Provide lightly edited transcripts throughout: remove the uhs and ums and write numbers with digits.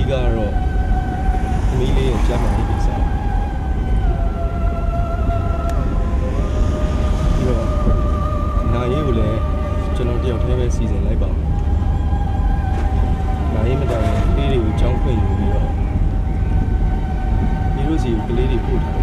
ဒီကတော့သမီးလေးကိုကြားမှရေးပြီးစားပြီးတော့နာရေးကိုလည်းကျွန်တော်တယောက်တည်းပဲစီစဉ်လိုက်ပါနာရေးမတိုင်ရင်ကလေးတွေကိုကြောင်းခွင့်ယူပြီးတော့ဒီလိုစီကိုကလေးတွေပို့ထား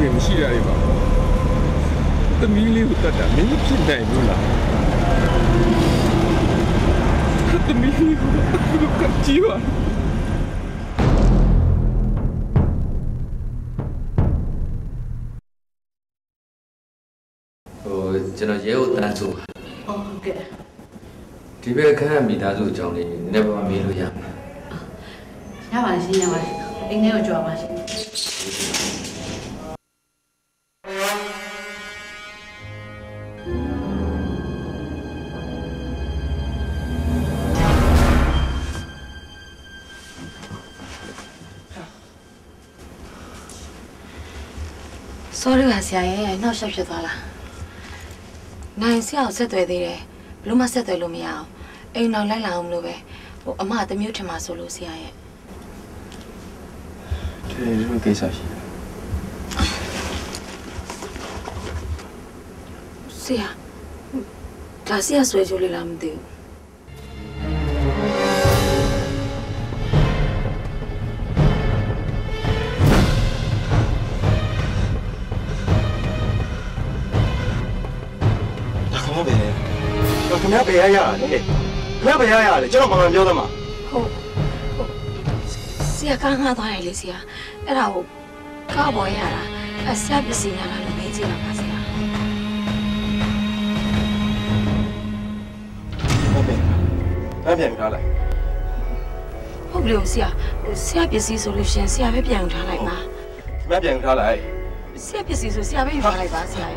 တယ်မရှိရပါဘူး။သမီးလေးကိုတတ်တာမင်းဖြစ်နိုင်ဘူးလား။သမီးလေးကိုကပ်ကြည့်ပါကျွန်တော်ရဲကိုတန်းဆိုဟုတ်ကဲ့ဒီဘက်ခန်းမိသားစုအကြောင်းလေးနည်းပါမေးလို့ရမှာရပါရှင်ရပါရှင်အိမ်ထဲကိုကြွားပါရှင်sorry ပါဆရာရဲ့နောက်ဆက်ဖြစ်သွားလားနိုင်ဆရာကိုဆက်သွယ်သေးတယ်ဘလို့မဆက်သွယ်လို့မရအောင်အိမ်နောက်လိုက်လာအောင်လို့ပဲဟိုအမတမျိုးထင်မှာဆိုလို့ဆရာရဲ့ဒီလိုကိစ္စရှိဆရာဒါဆရာဆွဲကြလို့လားမသိဘူးခင်ဗျားဘယ်ရရလဲခင်ဗျားဘယ်ရရလဲကျွန်တော်မှန်ပြောသမှာဟုတ်ဆရာကငါသွားတယ်လေဆရာအဲ့ဒါကိုကားပေါ်ရတာအဆက်ပစ္စည်းများလာလို့မေးကြည့်ပါပါဆရာဟုတ်ပြီပြန်ထားလိုက်ဟုတ်ပြီဆရာဆရာပစ္စည်းဆိုလို့ရှင်ဆရာပဲပြန်ထားလိုက်ပါခင်ဗျားပြန်ထားလိုက်ဆရာပစ္စည်းဆိုဆရာပဲယူထားလိုက်ပါဆရာ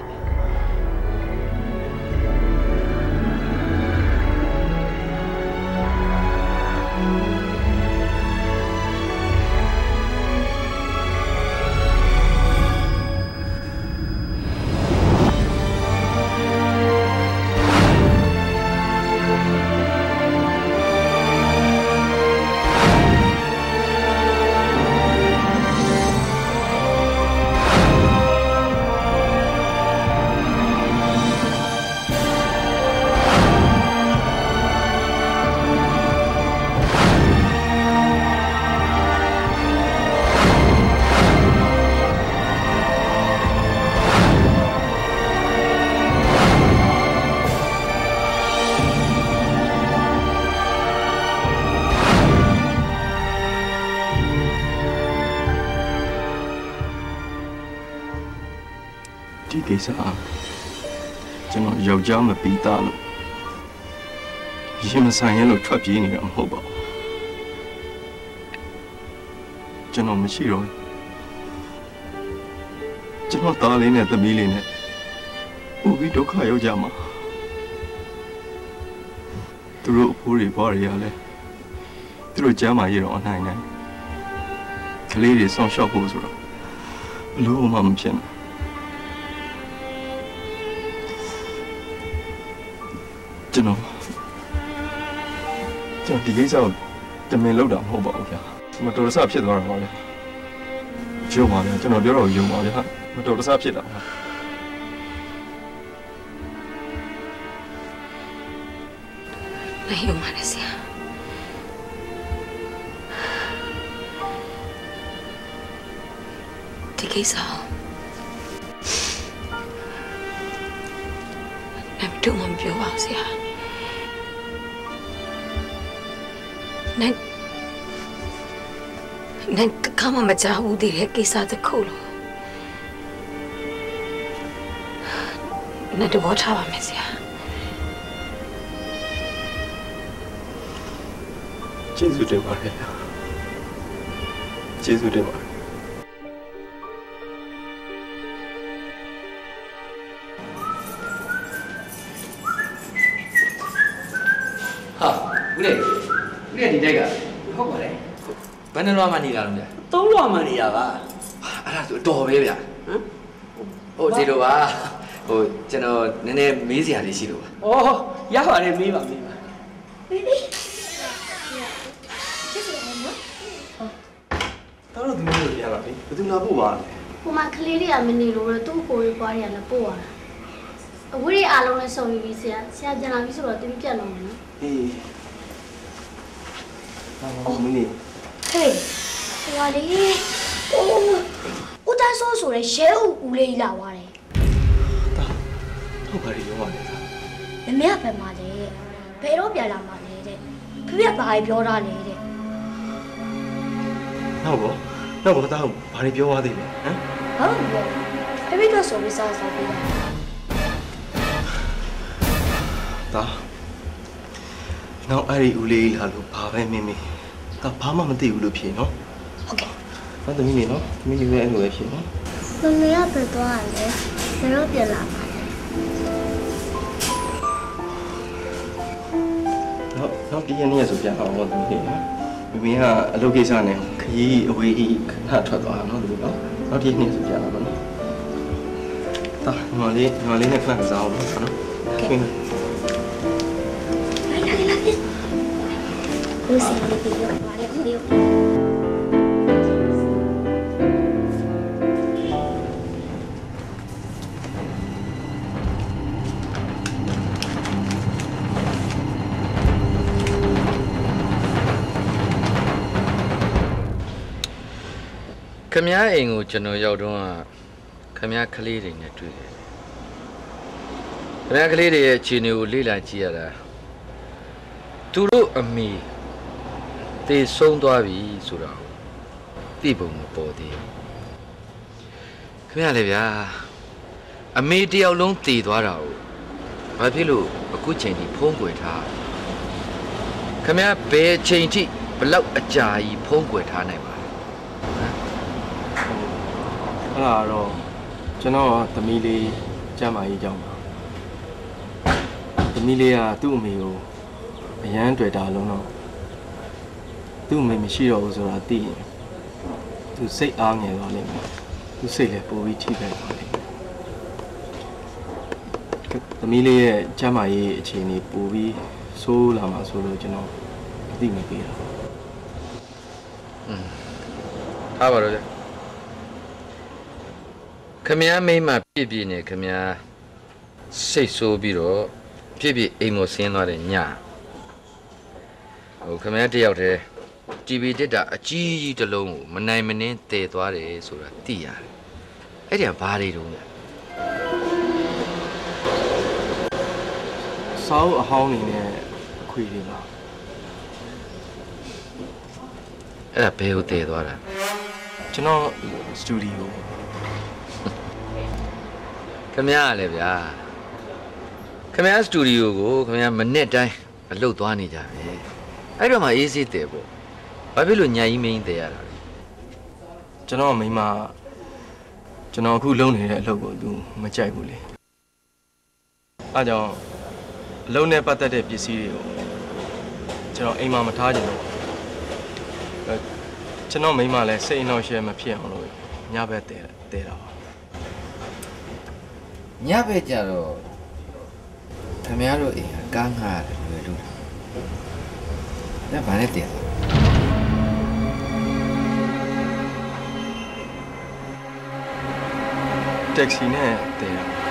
ဒီကိစ္စကျွန်တော်ယောက်ျားမပြီးသားလို့ရင်မဆိုင်ရင်လို့ထွက်ပြေးနေတာမဟုတ်ပါဘူးကျွန်တော်မရှိတော့ကျွန်တော်သားလေးနဲ့သမီးလေးနဲ့ဥပ္ပိဒုက္ခရောက်ကြမှာသူတို့အဖိုးတွေဘွားတွေရလဲသူတို့ကျမ်းမာရတော့အနိုင်နိုင်ကလေးတွေဆောင်းလျှောက်ဖို့ဆိုတော့ဘလို့မှမဖြစ်ဘူးကျွန်တော်ဒီကိစ္စကိုတမင်လောက်တာမဟုတ်ပါဘူးဗျာမတော်တဆဖြစ်သွားတာပါဗျာယုံပါဗျာကျွန်တော်ပြောတော့ယုံပါဗျာမတော်တဆဖြစ်တာပါမယုံပါနဲ့ဆရာဒီကိစ္စတို့မှမပြောပါဘူးဆရာနိုင်ကမမကြောက်ဘူးဒီကိစ္စတစ်ခုလို့နဲ့တော့ထားပါမယ်ဆရာကျေးဇူးတင်ပါတယ်ကျေးဇူးတင်ပါတယ်ဦးလေး ကဲဒီတိုက်က ဟုတ်ပါတယ် ဘယ်နှလွားမှနေလာလို့ဗျာ 3 လွာမှနေရပါ အဲ့ဒါဆိုတော်ပဲဗျာ ဟမ် ဟုတ်စီလို့ပါဟိုကျွန်တော်နည်းနည်းမေးစရာလေးရှိလို့ပါ ဩရပါတယ်မေးပါမေးပါ တော်တော်သူမျိုးကိုပြန်လာပြီဘယ်သူလာပို့ပါလဲ ဟိုမှာကလေးတွေကမနေလို့တော့သူ့ကိုယ်ရေးပွားတွေကလည်းပို့ရတာအဝိရိအားလုံးလည်းစုံပြီးဆရာပြန်လာပြီဆိုတော့သူပြတ်လုံးမယ်နော် အေးအော်မင်း ဟေးဟိုကလေအိုးဦးတန်းဆိုးဆိုတဲ့ရဲဦးလေးလာသွားတယ် ဟုတ်ပါရဲ့ရောပါလေ မမေကဘယ်မှာလဲဘယ်တော့ပြန်လာမှာလဲတဲ့ဖေဖေကဘာပြောတာလဲတဲ့ နောက်ဘောတာဘာတွေပြောသွားသေးလဲဟမ် ဘာလို့ပြောဖေဖေကဆိုပြီးစားပြီးတာ ဒါနောက်အဲ့ဒီဦးလေးလာလို့ဘာပဲမင်းဒါဘာမှမသိဘူးလို့ဖြေနော် ဟုတ်ကဲ့ ။ဘာသမီးနေနော်။သမီးလေးလည်းအဲ့လိုပဲဖြစ်နော် မမေကဘယ်သွားရလဲဘယ်တော့ပြန်လာမှာလဲ ။နောက်တည့်ရက်နေ့ဆိုပြန်အောင်တော့သမီးလေးနော်။မိမိကအလုပ်ကိစ္စနဲ့ခရီးအဝေးခဏထွက်သွားတာနော်သမီးနော်။နောက်တည့်ရက်နေ့ဆိုပြန်လာမှာနော်။ဒါညီမလေးနဲ့ခဏကစားအောင်နော်။ဟုတ်ကဲ့ ကိုစီလေးပြောပါတယ်ဦးလေး ခမည်းအိမ်ကိုကျွန်တော်ရောက်တော့ခမည်းကလေးတွေနဲ့တွေ့တယ်ခမည်းကလေးတွေရဲ့အခြေအနေကိုလေ့လာကြည့်ရတာသူတို့အမိတေဆုံးသွားပြီဆိုတော့သိပုံမပေါ်သေးဘူးခမည်းလည်းဗျာအမေတယောက်လုံးတည်သွားတာကိုဘာဖြစ်လို့အခုချိန်ထိဖုံးကွယ်ထားခမည်းဘယ်ချိန်ထိဘလောက်အကြာကြီးဖုံးကွယ်ထားနိုင်ပါ ။အဲ့ဒါတော့ကျွန်တော်သမီးလေးကျမ်းမာရေးကြောင်းပါ။သမီးလေးကသူ့အမေကိုအရန်တွေ့တာလုံးတော့သူ့အမေမရှိတော့ဘူးဆိုတာသိရင်သူစိတ်အားငယ်သွားလိမ့်မယ်။သူစိတ်လည်းပိုပြီးထိခိုက်သွားလိမ့်မယ်။သမီးလေးရဲ့ကျမ်းမာရေးအခြေအနေပိုပြီးဆိုးလာမှာဆိုလို့ကျွန်တော်အသိမပေးတာ ထားပါတော့ဗျခမည်းမိမပြည့်ပြည့်နေခမည်းစိတ်ဆိုးပြီးတော့ပြည့်ပြည့်အိမ်မဆင်းသွားတဲ့ညဟိုခမည်းတယောက်တည်း TV တက်တာအကြီးကြီးတစ်လုံးကိုမနိုင်မနှင်းတည်သွားတယ်ဆိုတာသိရတယ်အဲ့ဒီကဘာတွေတုံးလဲ ။စာအုပ်အဟောင်းနေနဲ့အခွေတွေပါ အဲ့ဒါဘယ်ကိုတည်သွားတာ ။ကျွန်တော်စတူဒီယို ခမည်းကလည်းဗျာခမည်းစတူဒီယိုကိုခမည်းမနေ့တိုင်းအလုပ်သွားနေကြပဲအဲ့တော့မှအေးစေးတယ်ပေါ့ဘာဖြစ်လို့ညာကြီးမင်းတည်ရတာလဲ ကျွန်တော်မိမကျွန်တော်အခုလုပ်နေတဲ့အလုပ်ကိုသူမကြိုက်ဘူးလေအဲကြောင့်အလုပ်နဲ့ပတ်သက်တဲ့ပစ္စည်းတွေကိုကျွန်တော်အိမ်မှာမထားကြဘူးကျွန်တော်မိမလည်းစိတ်အနှောက်အယှက်မဖြစ်အောင်လို့ညဘက်တဲတာပါ ညဘက်ကြတော့ခမည်းတော်အိမ်ကကားငှားရတယ်လွယ်လို့ဒါဘာနဲ့တည် တက္ကစီနဲ့တဲတာပါ